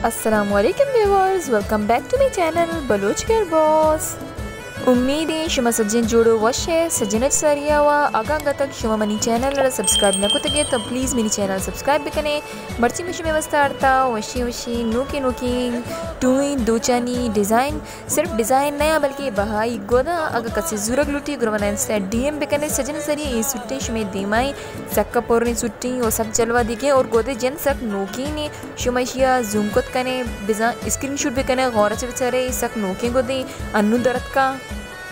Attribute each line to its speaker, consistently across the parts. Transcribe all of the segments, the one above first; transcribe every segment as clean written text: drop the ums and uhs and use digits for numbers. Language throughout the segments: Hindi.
Speaker 1: अस्सलामुअलैकुम viewers, welcome back to my channel Baloch girl boss. उम्मीद है शुमा सज्जन जोड़ो वशे सज्जन सरिया व आगा तक शुमा मनी चैनल सब्सक्राइब न कुतगे तो प्लीज़ मिनी चैनल सब्सक्राइब बिकने मर्ची मिशी व्यवस्था आर्ता वशी वशी नूकी नूकी टूई दूचानी डिज़ाइन सिर्फ डिज़ाइन नया बल्कि बहाई गोदा अगर कसी जुरग लुटी गुरवना से डीएम बिकने सज्जन सरिया ये सुट्टी शुमे दीमाई सक्का पोरनी सुट्टी और सक जलवा दिखे और गोदे जन सक नूकी ने शुमाशिया जूम कुत कने बिजा स्क्रीनशॉट बिकने गौर से बेचारे सक नूकी गोदे अन्नू दरद का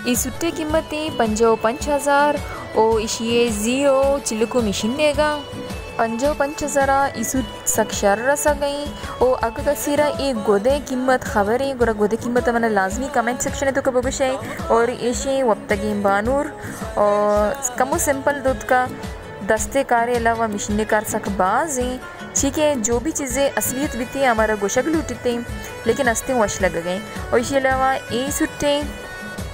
Speaker 1: ई सुट्टे कीमत 55,000 और इशिये ज़ीरो चिल्को मिशीन देगा 55,000 इसु सक्षर रसा गई और अगर कसीरा एक गोदे कीमत खबर है गोरा गोदे कीमत मैंने लाजमी कमेंट सेक्शन है तो कब है और इशे वक्तगी बानूर और कमो सिंपल दूध का दस्ते कार अलावा मिशीन कार सक बाज हैं। ठीक है, जो भी चीज़ें असलियत भी थी हमारा गोशक लूटते लेकिन अस्ते वश लग गए और इसके अलावा ये सुट्टे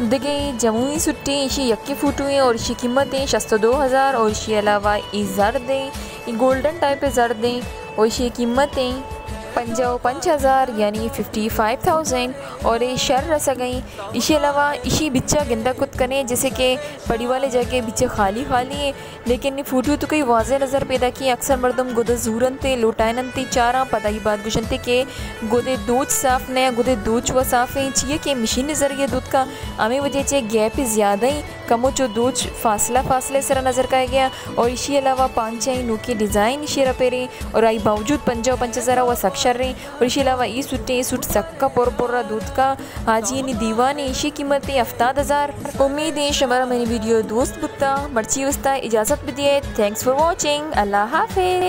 Speaker 1: दिगे जमुई सुट्टी इसी यक्की फूट हुई और इसी कीमत है 62,000 और इसके अलावा ये जर्द है गोल्डन टाइप है जर्द है और इसी कीमत है 55,000 यानी 55,000 और ये शर रसा गई। इसके अलावा इसी बिच्चा गंदा कुत कने जैसे कि पड़ी वाले जगह बिच्चा खाली खाली है लेकिन फोटो तो कई वाजे नज़र पैदा की अक्सर मर्दम गोदे जूरन ते लोटायन ते चारा पता ही बात गुशनते के गोदे दूध साफ नया गोदे दूध व साफ है चाहिए कि मशीन जरिए दूध का हमें वजह से गैप ज़्यादा ही कमो जो दूध फासले सरा नज़र का गया और इसके अलावा 5 नूकी डिज़ाइन इसी रपेरे और आई बावजूद 55,000 व सक्षर रहे और इसके अलावा ये सुट्टे सूट सक्का पोरा दूध का हाजी यानी दीवान इसी कीमत 70,000। उम्मीद है हमारा मेरी वीडियो दोस्त बुकता मर्ची वस्ता इजाज़त भी दिए। Thanks for watching. अल्लाह हाफिज़।